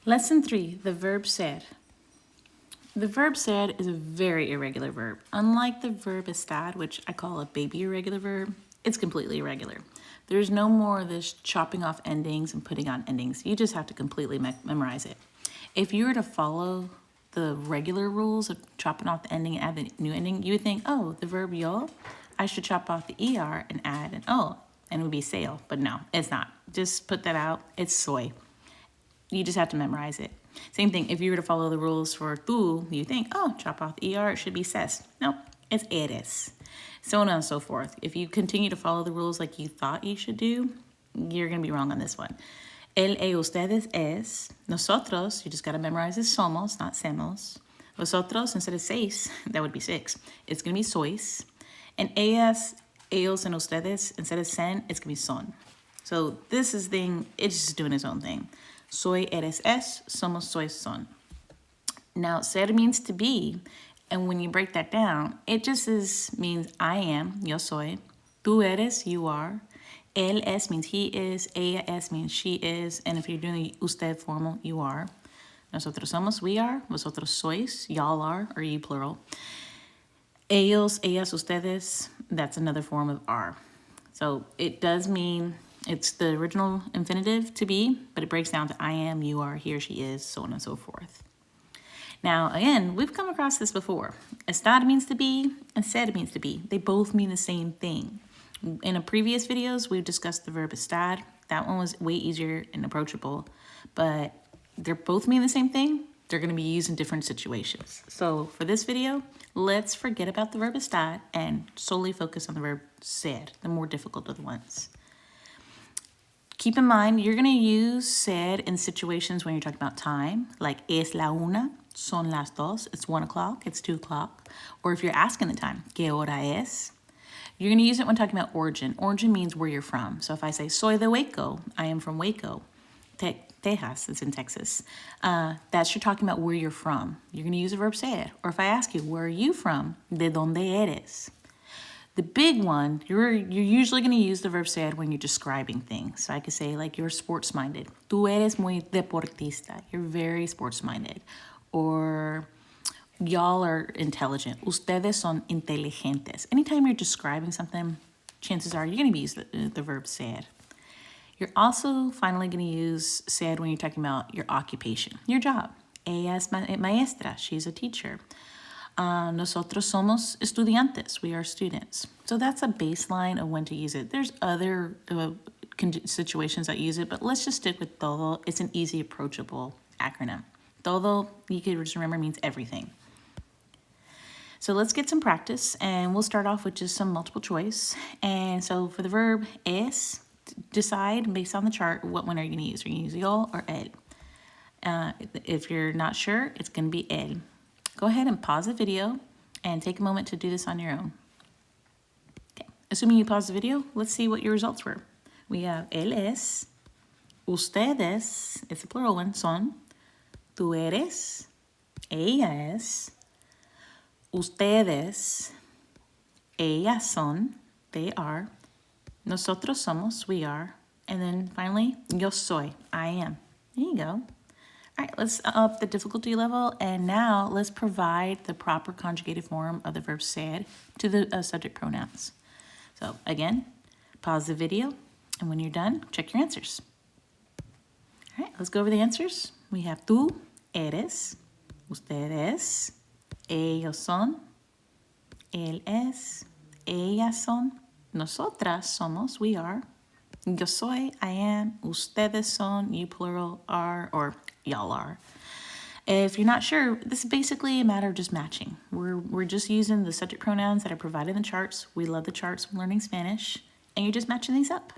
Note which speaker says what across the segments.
Speaker 1: Lesson 3, the verb ser. The verb ser is a very irregular verb. Unlike the verb estar, which I call a baby irregular verb, it's completely irregular. There's no more of this chopping off endings and putting on endings. You just have to completely memorize it. If you were to follow the regular rules of chopping off the ending and add the new ending, you would think, oh, the verb yo, I should chop off the er and add an o, and it would be sail. But no, it's not. Just put that out. It's soy. You just have to memorize it. Same thing, if you were to follow the rules for tú, you think, oh, chop off the ER, it should be ses. No, it's eres. So on and so forth. If you continue to follow the rules like you thought you should do, you're going to be wrong on this one. El, ustedes es. Nosotros, you just got to memorize is somos, not semos. Vosotros, instead of seis, that would be six. It's going to be sois. And ellas, ellos, and ustedes, instead of sen, it's going to be son. So this is thing, it's just doing its own thing. Soy, eres, es, somos, sois, son. Now, ser means to be, and when you break that down, it just means I am, yo soy. Tú eres, you are. Él es means he is. Ella es means she is. And if you're doing the usted formal, you are. Nosotros somos, we are. Vosotros sois, y'all are, or you plural. Ellos, ellas, ustedes, that's another form of are. So it does mean, it's the original infinitive to be, but it breaks down to I am, you are, he or she is, so on and so forth. Now, again, we've come across this before. Estar means to be, and ser means to be. They both mean the same thing. In a previous videos, we've discussed the verb estar. That one was way easier and approachable, but they're both mean the same thing. They're going to be used in different situations. So for this video, let's forget about the verb estar and solely focus on the verb ser, the more difficult of the ones. Keep in mind, you're going to use ser in situations when you're talking about time, like es la una, son las dos, it's 1 o'clock, it's 2 o'clock. Or if you're asking the time, ¿qué hora es? You're going to use it when talking about origin. Origin means where you're from. So if I say, soy de Waco, I am from Waco, Texas, it's in Texas. That's you're talking about where you're from. You're going to use the verb ser. Or if I ask you, where are you from? ¿De dónde eres? The big one, you're usually going to use the verb ser when you're describing things. So I could say, like, you're sports-minded. Tú eres muy deportista. You're very sports-minded. Or y'all are intelligent. Ustedes son inteligentes. Anytime you're describing something, chances are you're going to be using the verb ser. You're also finally going to use ser when you're talking about your occupation, your job. Ella es maestra. She's a teacher. Nosotros somos estudiantes. We are students. So that's a baseline of when to use it. There's other situations that use it, but let's just stick with todo. It's an easy, approachable acronym. Todo, you can just remember, means everything. So let's get some practice, and we'll start off with just some multiple choice. And so for the verb es, decide based on the chart what one are you going to use. Are you going to use yo or el? If you're not sure, it's going to be el. Go ahead and pause the video and take a moment to do this on your own. Okay. Assuming you pause the video, let's see what your results were. We have él es, ustedes, it's a plural one, son, tú eres, ella es, ustedes, ellas son, they are, nosotros somos, we are, and then finally, yo soy, I am. There you go. All right, let's up the difficulty level, and now let's provide the proper conjugated form of the verb ser to the subject pronouns. So again, pause the video, and when you're done, check your answers. All right, let's go over the answers. We have tú eres, ustedes, ellos son, él es, ellas son, nosotras somos, we are, yo soy, I am, ustedes son, you plural are, or y'all are. If you're not sure, this is basically a matter of just matching. We're just using the subject pronouns that are provided in the charts. We love the charts when learning Spanish, and you're just matching these up.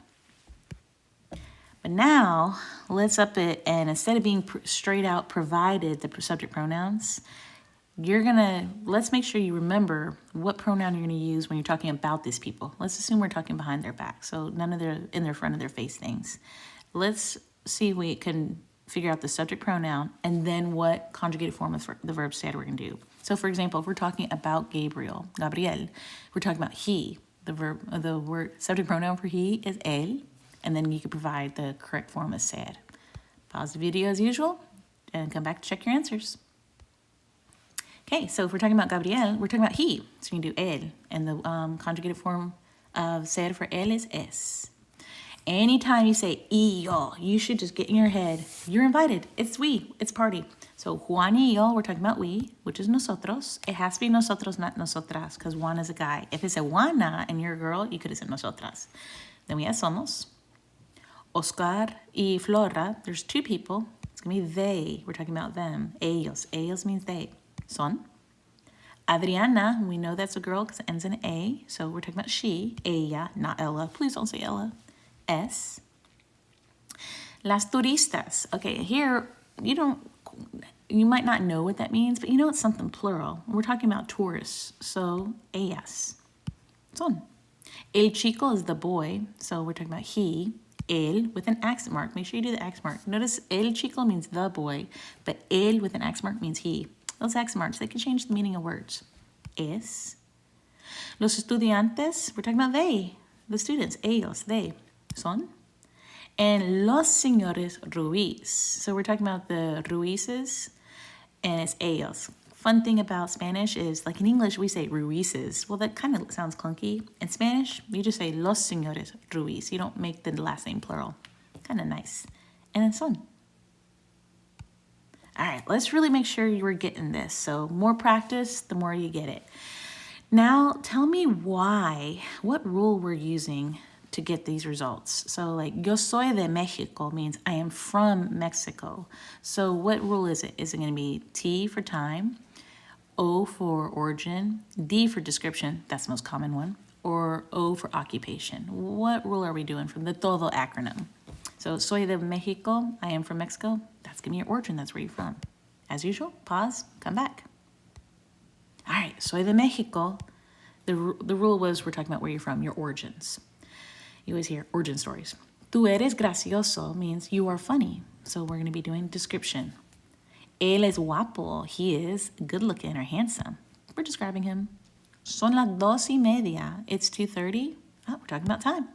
Speaker 1: But now, let's up it, and instead of being straight out provided the subject pronouns, let's make sure you remember what pronoun you're gonna use when you're talking about these people. Let's assume we're talking behind their back, so none of their in their front of their face things. Let's see if we can figure out the subject pronoun and then what conjugated form of the verb ser we're gonna do. So for example, if we're talking about Gabriel, we're talking about he. The word subject pronoun for he is él, and then you can provide the correct form of ser. Pause the video as usual, and come back to check your answers. Okay, so if we're talking about Gabriel, we're talking about he. So you can do él. And the conjugated form of ser for él is es. Anytime you say y yo, you should just get in your head, you're invited. It's we. It's party. So Juan y yo, we're talking about we, which is nosotros. It has to be nosotros, not nosotras, because Juan is a guy. If it's a Juana and you're a girl, you could have said nosotras. Then we have somos. Oscar y Flora, there's two people. It's going to be they. We're talking about them. Ellos. Ellos means they. Son. Adriana, we know that's a girl because it ends in A. So we're talking about she. Ella, not Ella. Please don't say Ella. Es. Las turistas. Okay, here you might not know what that means, but you know it's something plural. We're talking about tourists. So ellas. Son. El chico is the boy. So we're talking about he. El with an accent mark. Make sure you do the accent mark. Notice el chico means the boy, but el with an accent mark means he. Those accent marks, they can change the meaning of words. Es. Los estudiantes, we're talking about they, the students, ellos, they, son. And los señores Ruiz. So we're talking about the Ruizes, and it's ellos. Fun thing about Spanish is, like in English, we say Ruizes. Well, that kind of sounds clunky. In Spanish, you just say los señores Ruiz. You don't make the last name plural. Kind of nice. And then son. All right, let's really make sure you were getting this. So more practice, the more you get it. Now, tell me why, what rule we're using to get these results. So like, yo soy de Mexico means I am from Mexico. So what rule is it? Is it going to be T for time, O for origin, D for description, that's the most common one, or O for occupation? What rule are we doing from the todo acronym? So soy de Mexico, I am from Mexico. That's going to be your origin, that's where you're from. As usual, pause, come back. All right, soy de Mexico. The rule was we're talking about where you're from, your origins. You always hear origin stories. Tú eres gracioso means you are funny. So we're going to be doing description. Él es guapo. He is good looking or handsome. We're describing him. Son las 2:30. It's 2:30. Oh, we're talking about time.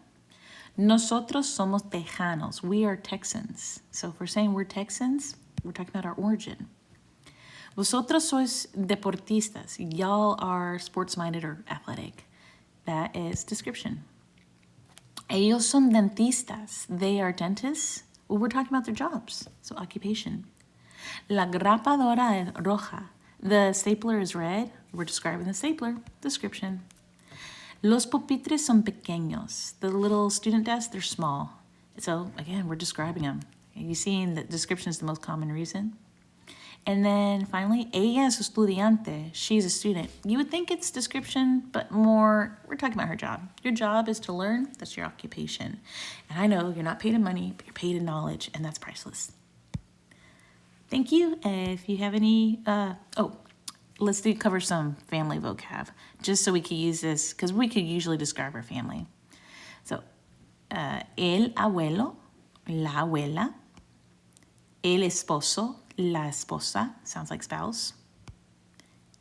Speaker 1: Nosotros somos tejanos. We are Texans. So if we're saying we're Texans, we're talking about our origin. Vosotros sois deportistas. Y'all are sports-minded or athletic. That is description. Ellos son dentistas. They are dentists. Well, we're talking about their jobs. So occupation. La grapadora es roja. The stapler is red. We're describing the stapler. Description. Los pupitres son pequeños. The little student desks, they're small. So again, we're describing them. You seeing that description is the most common reason. And then finally, ella es estudiante. She's a student. You would think it's description, but more, we're talking about her job. Your job is to learn. That's your occupation. And I know you're not paid in money, but you're paid in knowledge, and that's priceless. Thank you. If you have any, let's cover some family vocab, just so we can use this, because we could usually describe our family. So, el abuelo, la abuela, el esposo, la esposa, sounds like spouse.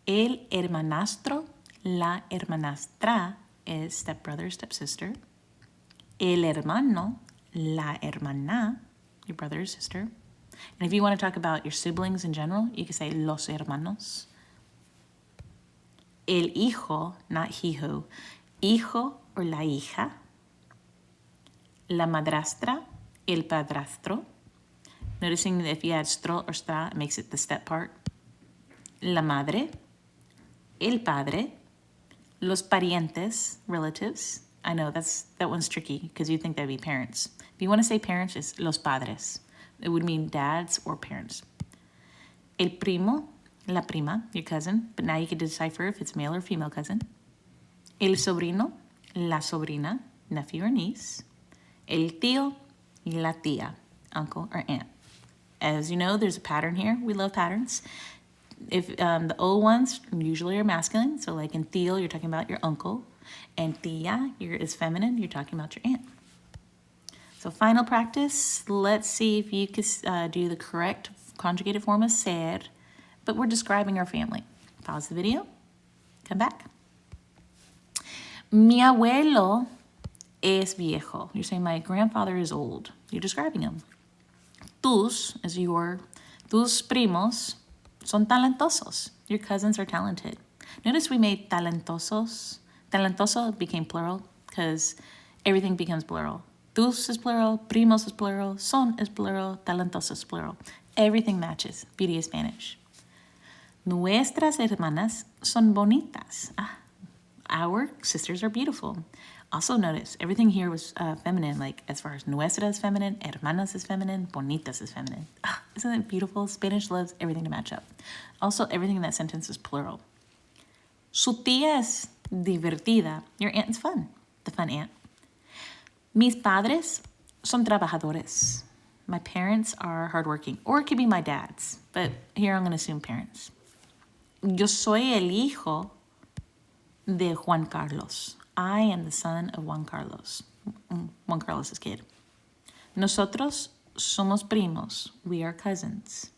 Speaker 1: El hermanastro, la hermanastra is stepbrother, stepsister. El hermano, la hermana, your brother or sister. And if you want to talk about your siblings in general, you can say los hermanos. El hijo, not hijo, hijo or la hija. La madrastra, el padrastro. Noticing that if you add stro or stra, it makes it the step part. La madre, el padre, los parientes, relatives. I know that one's tricky because you think that'd be parents. If you want to say parents, it's los padres. It would mean dads or parents. El primo, la prima, your cousin, but now you can decipher if it's male or female cousin. El sobrino, la sobrina, nephew or niece. El tío, la tía, uncle or aunt. As you know, there's a pattern here. We love patterns. If the O ones usually are masculine, so like in tío, you're talking about your uncle, and tía is feminine, you're talking about your aunt. So final practice, let's see if you can do the correct conjugated form of ser, but we're describing our family. Pause the video, come back. Mi abuelo es viejo. You're saying my grandfather is old. You're describing him. Tus Tus primos son talentosos. Your cousins are talented. Notice we made talentosos. Talentoso became plural because everything becomes plural. Tus is plural, primos is plural, son is plural, talentosos is plural. Everything matches. Beauty of Spanish. Nuestras hermanas son bonitas. Our sisters are beautiful. Also notice, everything here was feminine, like as far as nuestra is feminine, hermanas is feminine, bonitas is feminine. Isn't it beautiful? Spanish loves everything to match up. Also, everything in that sentence is plural. Su tía es divertida. Your aunt is fun. The fun aunt. Mis padres son trabajadores. My parents are hardworking. Or it could be my dad's, but here I'm going to assume parents. Yo soy el hijo de Juan Carlos. I am the son of Juan Carlos. Juan Carlos's kid. Nosotros somos primos. We are cousins.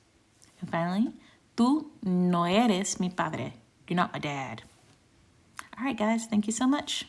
Speaker 1: And finally, tú no eres mi padre. You're not my dad. All right, guys. Thank you so much.